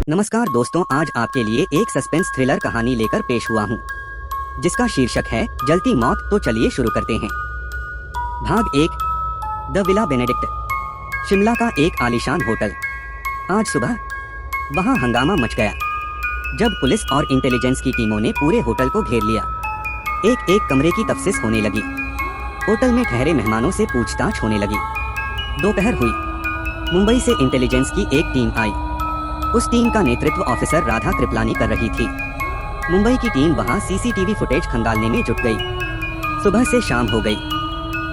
नमस्कार दोस्तों, आज आपके लिए एक सस्पेंस थ्रिलर कहानी लेकर पेश हुआ हूँ, जिसका शीर्षक है जलती मौत। तो चलिए शुरू करते हैं। भाग 1, द विला बेनेडिक्ट। शिमला का एक आलीशान होटल। आज सुबह वहाँ हंगामा मच गया जब पुलिस और इंटेलिजेंस की टीमों ने पूरे होटल को घेर लिया। एक एक कमरे की तफ्तीश होने लगी। होटल में ठहरे मेहमानों से पूछताछ होने लगी। दोपहर हुई। मुंबई से इंटेलिजेंस की एक टीम आई। उस टीम का नेतृत्व ऑफिसर राधा कृपलानी कर रही थी। मुंबई की टीम वहां सीसीटीवी फुटेज खंगालने में जुट गई। सुबह से शाम हो गई,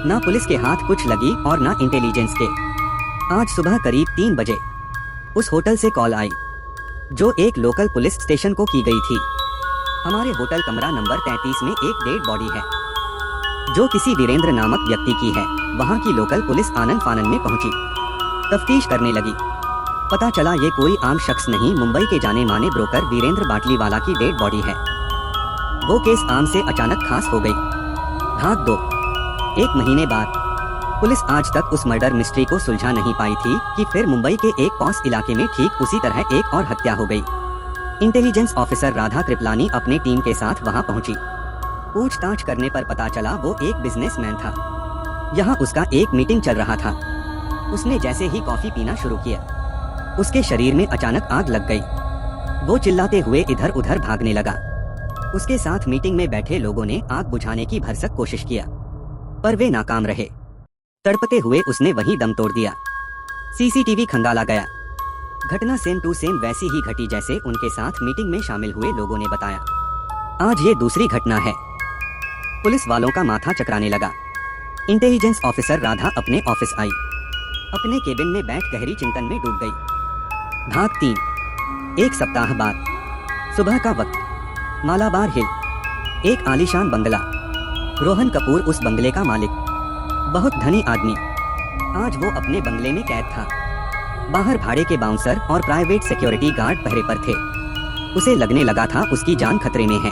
ना पुलिस के हाथ कुछ लगी और ना इंटेलिजेंस के। आज सुबह करीब 3 बजे उस होटल से कॉल आई, जो एक लोकल पुलिस स्टेशन को की गई थी। हमारे होटल कमरा नंबर 33 में एक डेड बॉडी है, जो किसी वीरेंद्र नामक व्यक्ति की है। वहां की लोकल पुलिस आनन फानन में पहुंची, तफ्तीश करने लगी। पता चला ये कोई आम शख्स नहीं, मुंबई के जाने माने ब्रोकर वीरेंद्र बाटलीवाला की डेड बॉडी है। वो केस आम से अचानक खास हो गई। भाग 2। 1 महीने बाद पुलिस आज तक उस मर्डर मिस्ट्री को सुलझा नहीं पाई थी कि फिर मुंबई के एक पॉश इलाके में ठीक उसी तरह एक और हत्या हो गई। इंटेलिजेंस ऑफिसर राधा कृपलानी अपने टीम के साथ वहां पहुंची। पूछताछ करने पर पता चला वो एक बिजनेसमैन था। यहाँ उसका एक मीटिंग चल रहा था। उसने जैसे ही कॉफी पीना शुरू किया, उसके शरीर में अचानक आग लग गई। वो चिल्लाते हुए इधर उधर भागने लगा। उसके साथ मीटिंग में बैठे लोगों ने आग बुझाने की भरसक कोशिश किया, पर वे नाकाम रहे। तड़पते हुए उसने वहीं दम तोड़ दिया। सीसीटीवी खंगाला गया। घटना सेम टू सेम वैसी ही घटी जैसे उनके साथ मीटिंग में शामिल हुए लोगों ने बताया। आज ये दूसरी घटना है। पुलिस वालों का माथा चकराने लगा। इंटेलिजेंस ऑफिसर राधा अपने ऑफिस आई। अपने केबिन में बैठ गहरी चिंतन में डूब गई। भाग 3। 1 सप्ताह बाद सुबह का वक्त। मालाबार हिल, एक आलीशान बंगला। रोहन कपूर उस बंगले का मालिक, बहुत धनी आदमी। आज वो अपने बंगले में कैद था। बाहर भाड़े के बाउंसर और प्राइवेट सिक्योरिटी गार्ड पहरे पर थे। उसे लगने लगा था उसकी जान खतरे में है।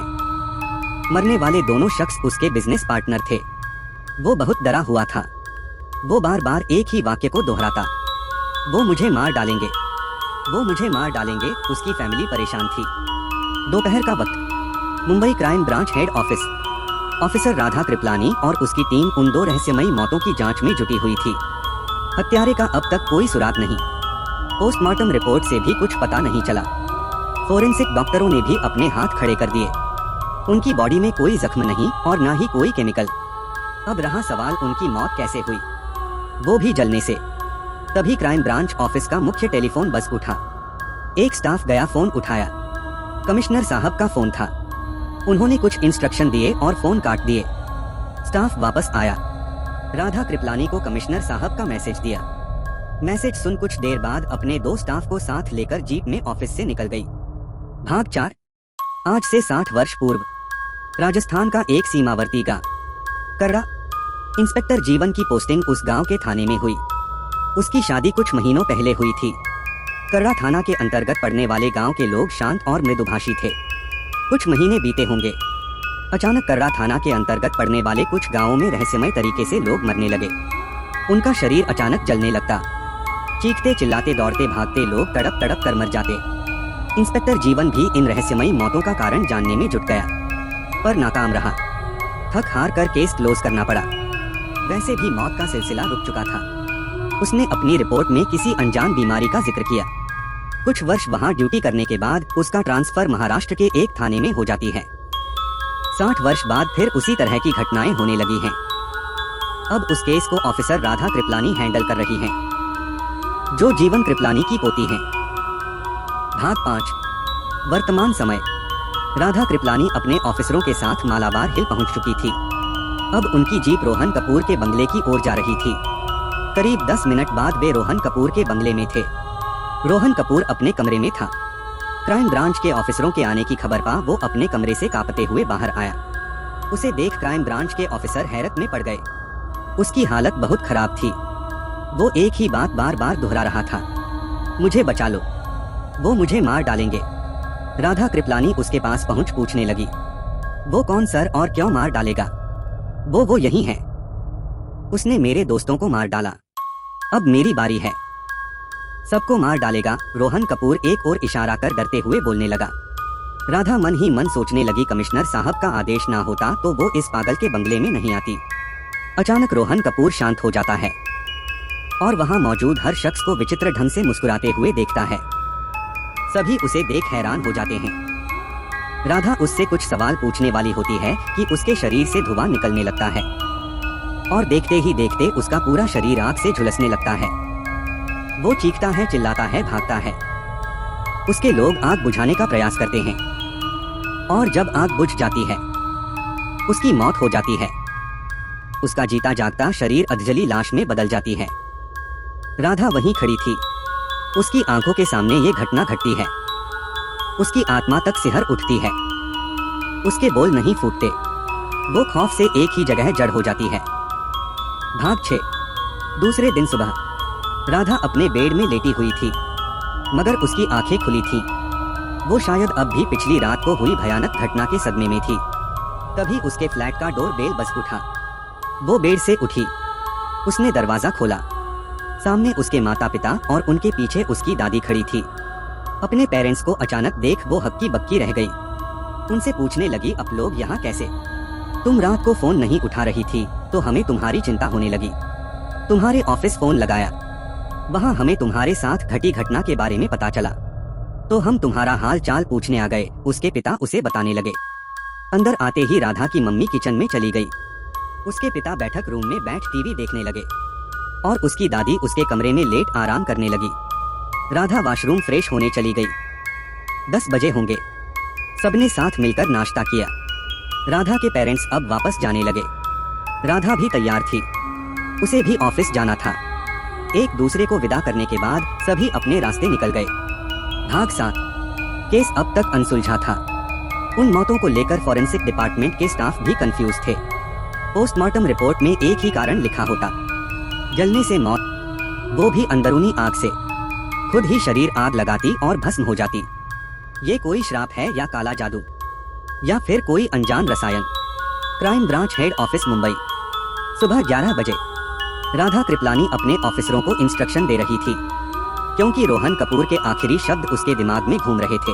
मरने वाले दोनों शख्स उसके बिजनेस पार्टनर थे। वो बहुत डरा हुआ था। वो बार बार एक ही वाक्य को दोहराता, वो मुझे मार डालेंगे, वो मुझे मार डालेंगे। उसकी फैमिली परेशान थी। दोपहर का वक्त। Mumbai crime branch head office. Officer Radha Kripalani और उसकी टीम उन 2 रहस्यमयी मौतों की जांच में जुटी हुई थी। हत्यारे का अब तक कोई सुराग नहीं। पोस्टमार्टम रिपोर्ट से भी कुछ पता नहीं चला। फोरेंसिक डॉक्टरों ने भी अपने हाथ खड़े कर दिए। उनकी बॉडी में कोई जख्म नहीं और ना ही कोई केमिकल। अब रहा सवाल, उनकी मौत कैसे हुई, वो भी जलने से। तभी क्राइम ब्रांच ऑफिस का मुख्य टेलीफोन बज उठा। एक स्टाफ गया, फोन उठाया। कमिश्नर साहब का फोन था। उन्होंने कुछ इंस्ट्रक्शन दिए और फोन काट दिए। स्टाफ वापस आया। राधा कृपलानी को कमिश्नर साहब का मैसेज दिया। मैसेज सुन कुछ देर बाद अपने 2 स्टाफ को साथ लेकर जीप में ऑफिस से निकल गई। भाग 4। आज से 60 वर्ष पूर्व राजस्थान का एक सीमावर्ती गांव कर्रा। इंस्पेक्टर जीवन की पोस्टिंग उस गांव के थाने में हुई। उसकी शादी कुछ महीनों पहले हुई थी। कर्रा थाना के अंतर्गत पड़ने वाले गांव के लोग शांत और मृदुभाषी थे। कुछ महीने बीते होंगे। अचानक कर्रा थाना के अंतर्गत पड़ने वाले कुछ गांवों में रहस्यमय तरीके से लोग मरने लगे। उनका शरीर अचानक जलने लगता। चीखते चिल्लाते दौड़ते भागते लोग तड़प तड़प कर मर जाते। इंस्पेक्टर जीवन भी इन रहस्यमयी मौतों का कारण जानने में जुट गया, पर नाकाम रहा। थक हार कर केस क्लोज करना पड़ा। वैसे भी मौत का सिलसिला रुक चुका था। उसने अपनी रिपोर्ट में किसी अनजान बीमारी का जिक्र किया। कुछ वर्ष वहां ड्यूटी करने के बाद उसका ट्रांसफर महाराष्ट्र के एक थाने में हो जाती है। 60 वर्ष बाद फिर उसी तरह की घटनाएं होने लगी हैं। अब उस केस को ऑफिसर राधा कृपलानी हैंडल कर रही हैं, जो जीवन कृपलानी की पोती हैं। भाग 5। वर्तमान समय। राधा कृपलानी अपने ऑफिसरों के साथ मालाबार हिल पहुंच चुकी थी। अब उनकी जीप रोहन कपूर के बंगले की ओर जा रही थी। करीब 10 मिनट बाद वे रोहन कपूर के बंगले में थे। रोहन कपूर अपने कमरे में था। क्राइम ब्रांच के ऑफिसरों के आने की खबर पा वो अपने कमरे से कांपते हुए बाहर आया। उसे देख क्राइम ब्रांच के ऑफिसर हैरत में पड़ गए। उसकी हालत बहुत खराब थी। वो एक ही बात बार बार दोहरा रहा था, मुझे बचा लो, वो मुझे मार डालेंगे। राधा कृपलानी उसके पास पहुंच पूछने लगी, वो कौन सर और क्यों मार डालेगा? वो यही है। उसने मेरे दोस्तों को मार डाला। अब मेरी बारी है। सबको मार डालेगा। रोहन कपूर एक और इशारा कर डरते हुए बोलने लगा। राधा मन ही मन सोचने लगी, कमिश्नर साहब का आदेश ना होता तो वो इस पागल के बंगले में नहीं आती। अचानक रोहन कपूर शांत हो जाता है और वहाँ मौजूद हर शख्स को विचित्र ढंग से मुस्कुराते हुए देखता है। सभी उसे देख हैरान हो जाते हैं। राधा उससे कुछ सवाल पूछने वाली होती है कि उसके शरीर से धुआं निकलने लगता है और देखते ही देखते उसका पूरा शरीर आग से झुलसने लगता है। वो चीखता है, चिल्लाता है, भागता है। उसके लोग आग बुझाने का प्रयास करते हैं और जब आग बुझ जाती है उसकी मौत हो जाती है। उसका जीता जागता शरीर अधजली लाश में बदल जाती है। राधा वहीं खड़ी थी। उसकी आंखों के सामने ये घटना घटती है। उसकी आत्मा तक सिहर उठती है। उसके बोल नहीं फूटते। वो खौफ से एक ही जगह जड़ हो जाती है। भाग 6। दूसरे दिन सुबह राधा अपने बेड में लेटी हुई थी, मगर उसकी आंखें खुली थीं। वो शायद अब भी पिछली रात को हुई भयानक घटना के सदमे में थी। तभी उसके फ्लैट का डोर बेल बज उठा। वो बेड से उठी। उसने दरवाजा खोला। सामने उसके माता पिता और उनके पीछे उसकी दादी खड़ी थी। अपने पेरेंट्स को अचानक देख वो हक्की बक्की रह गई। उनसे पूछने लगी, अब लोग यहाँ कैसे? तुम रात को फोन नहीं उठा रही थी तो हमें तुम्हारी चिंता होने लगी। तुम्हारे ऑफिस फोन लगाया, वहाँ हमें तुम्हारे साथ घटी घटना के बारे में पता चला, तो हम तुम्हारा हाल चाल पूछने आ गए। उसके पिता उसे बताने लगे। अंदर आते ही राधा की मम्मी किचन में चली गई। उसके पिता बैठक रूम में बैठ टीवी देखने लगे और उसकी दादी उसके कमरे में लेट आराम करने लगी। राधा वॉशरूम फ्रेश होने चली गई। 10 बजे होंगे। सबने साथ मिलकर नाश्ता किया। राधा के पेरेंट्स अब वापस जाने लगे। राधा भी तैयार थी। उसे भी ऑफिस जाना था। एक दूसरे को विदा करने के बाद सभी अपने रास्ते निकल गए। भाग 7। केस अब तक अनसुलझा था। उन मौतों को लेकर फॉरेंसिक डिपार्टमेंट के स्टाफ भी कंफ्यूज थे। पोस्टमार्टम रिपोर्ट में एक ही कारण लिखा होता, जलने से मौत, वो भी अंदरूनी आग से। खुद ही शरीर आग लगाती और भस्म हो जाती। ये कोई श्राप है या काला जादू, या फिर कोई अनजान रसायन। Crime branch head office, Mumbai. सुबह 11 बजे राधा कृपलानी अपने ऑफिसरों को इंस्ट्रक्शन दे रही थी, क्योंकि रोहन कपूर के आखिरी शब्द उसके दिमाग में घूम रहे थे।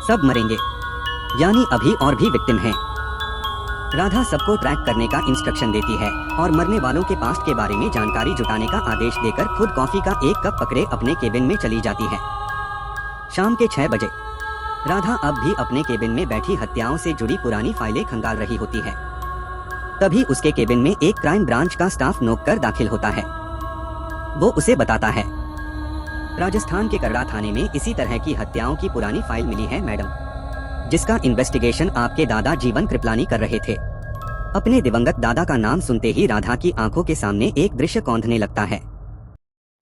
सब मरेंगे, यानी अभी और भी विक्टिम हैं। राधा सबको ट्रैक करने का इंस्ट्रक्शन देती है और मरने वालों के पास्ट के बारे में जानकारी जुटाने का आदेश देकर खुद कॉफी का एक कप पकड़े अपने केबिन में चली जाती है। शाम के 6 बजे राधा अब भी अपने केबिन में बैठी हत्याओं से जुड़ी पुरानी फाइलें खंगाल रही होती है। तभी उसके केबिन में एक क्राइम ब्रांच का स्टाफ नोक कर दाखिल होता है। वो उसे बताता है, राजस्थान के करड़ा थाने में इसी तरह की हत्याओं की पुरानी फाइल मिली है मैडम, जिसका इन्वेस्टिगेशन आपके दादा जीवन कृपलानी कर रहे थे। अपने दिवंगत दादा का नाम सुनते ही राधा की आंखों के सामने एक दृश्य कौंधने लगता है।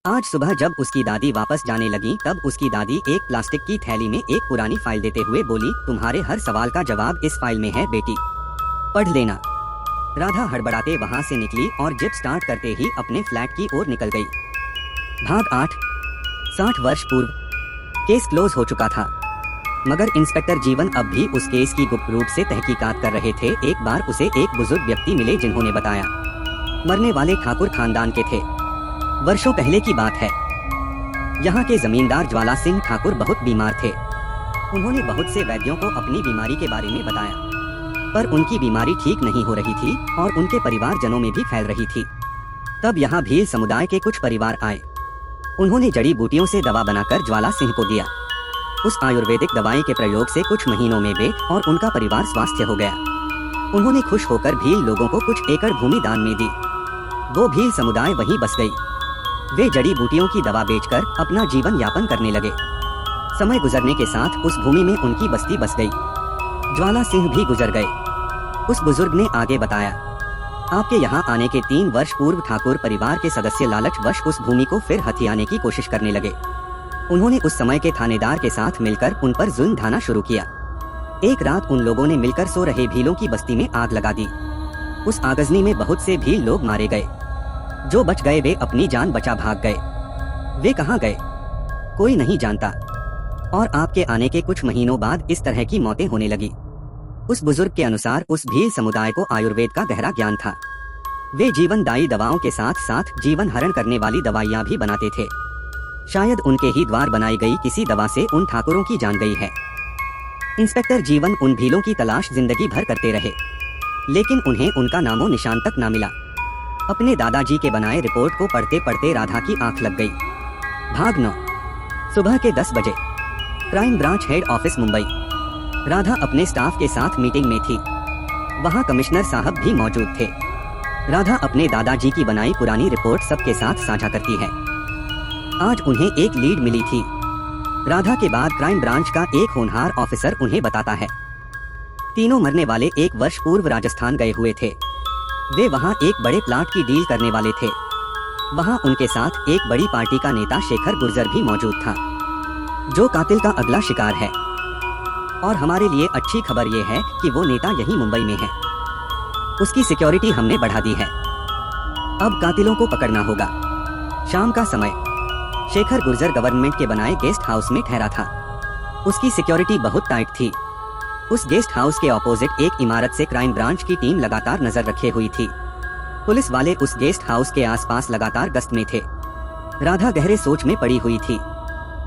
आज सुबह जब उसकी दादी वापस जाने लगी तब उसकी दादी एक प्लास्टिक की थैली में एक पुरानी फाइल देते हुए बोली, तुम्हारे हर सवाल का जवाब इस फाइल में है बेटी, पढ़ लेना। राधा हड़बड़ाते वहाँ से निकली और जिप स्टार्ट करते ही अपने फ्लैट की ओर निकल गई। भाग 8। 60 वर्ष पूर्व केस क्लोज हो चुका था, मगर इंस्पेक्टर जीवन अब भी उस केस की गुप्त रूप से तहकीकात कर रहे थे। एक बार उसे एक बुजुर्ग व्यक्ति मिले जिन्होंने बताया, मरने वाले ठाकुर खानदान के थे। वर्षों पहले की बात है। यहाँ के जमींदार ज्वाला सिंह ठाकुर बहुत बीमार थे। उन्होंने बहुत से वैद्यों को अपनी बीमारी के बारे में बताया, पर उनकी बीमारी ठीक नहीं हो रही थी और उनके परिवारजनों में भी फैल रही थी। तब यहाँ भील समुदाय के कुछ परिवार आए। उन्होंने जड़ी बूटियों से दवा बनाकर ज्वाला सिंह को दिया। उस आयुर्वेदिक दवाई के प्रयोग से कुछ महीनों में वे और उनका परिवार स्वस्थ हो गया। उन्होंने खुश होकर भील लोगों को कुछ एकड़ भूमि दान में दी। वो भील समुदाय वहीं बस गई। वे जड़ी बूटियों की दवा बेचकर अपना जीवन यापन करने लगे। समय गुजरने के साथ उस भूमि में उनकी बस्ती बस गई। ज्वाला सिंह भी गुजर गए। उस बुजुर्ग ने आगे बताया, आपके यहाँ आने के 3 वर्ष पूर्व ठाकुर परिवार के सदस्य लालचवश उस भूमि को फिर हथियाने की कोशिश करने लगे। उन्होंने उस समय के थानेदार के साथ मिलकर उन पर जुल्म ढाना शुरू किया। एक रात उन लोगों ने मिलकर सो रहे भीलों की बस्ती में आग लगा दी। उस आगजनी में बहुत से भील लोग मारे गए। जो बच गए वे अपनी जान बचा भाग गए। वे कहाँ गए कोई नहीं जानता। और आपके आने के कुछ महीनों बाद इस तरह की मौतें होने लगी। उस बुजुर्ग के अनुसार उस भील समुदाय को आयुर्वेद का गहरा ज्ञान था। वे जीवनदायी दवाओं के साथ साथ जीवन हरण करने वाली दवाइयाँ भी बनाते थे। शायद उनके ही द्वार बनाई गई किसी दवा से उन ठाकुरों की जान गई है। इंस्पेक्टर जीवन उन भीलों की तलाश जिंदगी भर करते रहे, लेकिन उन्हें उनका नामो निशान तक ना मिला। अपने दादाजी के बनाए रिपोर्ट को पढ़ते पढ़ते राधा की आंख लग गई। भाग 9। सुबह के 10 बजे, crime branch head office Mumbai. Radha अपने स्टाफ के साथ मीटिंग में थी। वहां कमिश्नर साहब भी मौजूद थे। राधा अपने दादाजी की बनाई पुरानी रिपोर्ट सबके साथ साझा करती है। आज उन्हें एक लीड मिली थी। राधा के बाद क्राइम ब्रांच का एक होनहार ऑफिसर उन्हें बताता है। तीनों मरने वाले 1 वर्ष पूर्व राजस्थान गए हुए थे। वे वहां एक बड़े प्लाट की डील करने वाले थे। वहां उनके साथ एक बड़ी पार्टी का नेता शेखर गुर्जर भी मौजूद था, जो कातिल का अगला शिकार है। और हमारे लिए अच्छी खबर ये है कि वो नेता यहीं मुंबई में है। उसकी सिक्योरिटी हमने बढ़ा दी है। अब कातिलों को पकड़ना होगा। शाम का समय। शेखर गुर्जर गवर्नमेंट के बनाए गेस्ट हाउस में ठहरा था। उसकी सिक्योरिटी बहुत टाइट थी। उस गेस्ट हाउस के ऑपोजिट एक इमारत से क्राइम ब्रांच की टीम लगातार नजर रखे हुई थी। पुलिस वाले उस गेस्ट हाउस के आसपास लगातार गश्त में थे। राधा गहरे सोच में पड़ी हुई थी।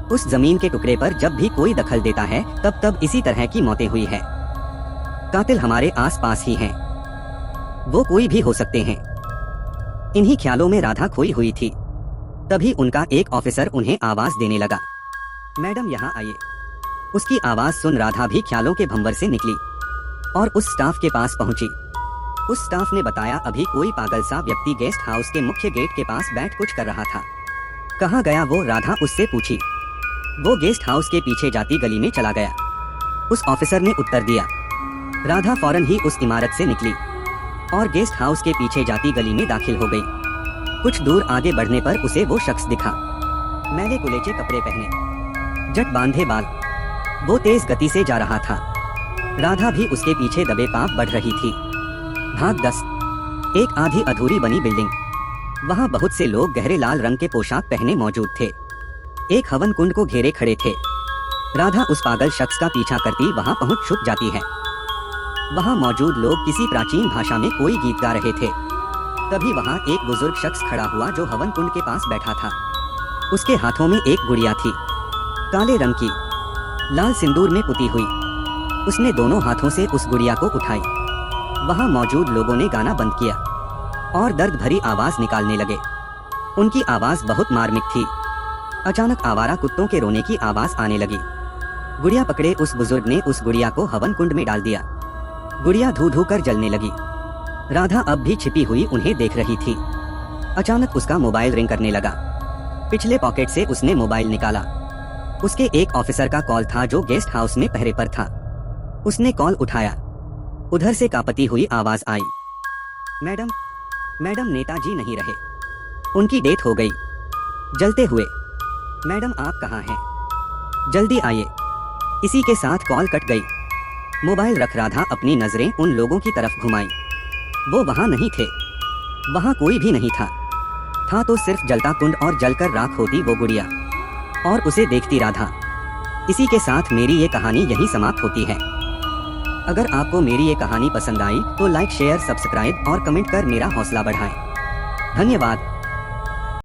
उस जमीन के टुकड़े पर जब भी कोई दखल देता है तब इसी तरह की मौतें हुई है। कातिल हमारे आसपास ही हैं। वो कोई भी हो सकते हैं। इन्हीं ख्यालों में राधा खोई हुई थी। तभी उनका एक ऑफिसर उन्हें आवाज देने लगा। मैडम यहाँ आइए। उसकी आवाज सुन राधा भी ख्यालों के भंवर से निकली और उस स्टाफ के पास पहुंची। उस स्टाफ ने बताया अभी कोई पागल सा व्यक्ति गेस्ट हाउस के मुख्य गेट के पास बैठ कुछ कर रहा था। कहाँ गया वो? राधा उससे पूछी। वो गेस्ट हाउस के पीछे जाती गली में चला गया। उस ऑफिसर ने उत्तर दिया। राधा फौरन ही उस इमारत से निकली और गेस्ट हाउस के पीछे जाती गली में दाखिल हो गई। कुछ दूर आगे बढ़ने पर उसे वो शख्स दिखा। मैले कुलेचे कपड़े पहने, जट बांधे बाल। वो तेज गति से जा रहा था। राधा भी उसके पीछे दबे पांव बढ़ रही थी। भाग 10। एक आधी अधूरी बनी बिल्डिंग। वहां बहुत से लोग गहरे लाल रंग के पोशाक पहने मौजूद थे। एक हवन कुंड को घेरे खड़े थे। राधा उस पागल शख्स का पीछा करती वहां पहुंच छुप जाती है। वहां मौजूद लोग किसी प्राचीन भाषा में कोई गीत गा रहे थे। तभी वहां एक बुजुर्ग शख्स खड़ा हुआ जो हवन कुंड के पास बैठा था। उसके हाथों में एक गुड़िया थी, काले रंग की, लाल सिंदूर में पुती हुई। उसने दोनों हाथों से उस गुड़िया को उठाई। वहां मौजूद लोगों ने गाना बंद किया और दर्द भरी आवाज निकालने लगे। उनकी आवाज बहुत मार्मिक थी। अचानक आवारा कुत्तों के रोने की आवाज आने लगी। गुड़िया पकड़े उस बुजुर्ग ने उस गुड़िया को हवन कुंड में डाल दिया। गुड़िया धू धू कर जलने लगी। राधा अब भी छिपी हुई उन्हें देख रही थी। अचानक उसका मोबाइल रिंग करने लगा। पिछले पॉकेट से उसने मोबाइल निकाला। उसके एक ऑफिसर का कॉल था जो गेस्ट हाउस में पहरे पर था। उसने कॉल उठाया। उधर से कांपती हुई आवाज आई। मैडम, मैडम नेताजी नहीं रहे, उनकी डेथ हो गई। जलते हुए, मैडम आप कहाँ हैं? जल्दी आइए। इसी के साथ कॉल कट गई। मोबाइल रख राधा अपनी नजरें उन लोगों की तरफ घुमाई। वो वहां नहीं थे। वहां कोई भी नहीं था तो सिर्फ जलता कुंड और जलकर राख होती वो गुड़िया और उसे देखती राधा। इसी के साथ मेरी ये कहानी यहीं समाप्त होती है। अगर आपको मेरी ये कहानी पसंद आई तो लाइक, शेयर, सब्सक्राइब और कमेंट कर मेरा हौसला बढ़ाएं। धन्यवाद।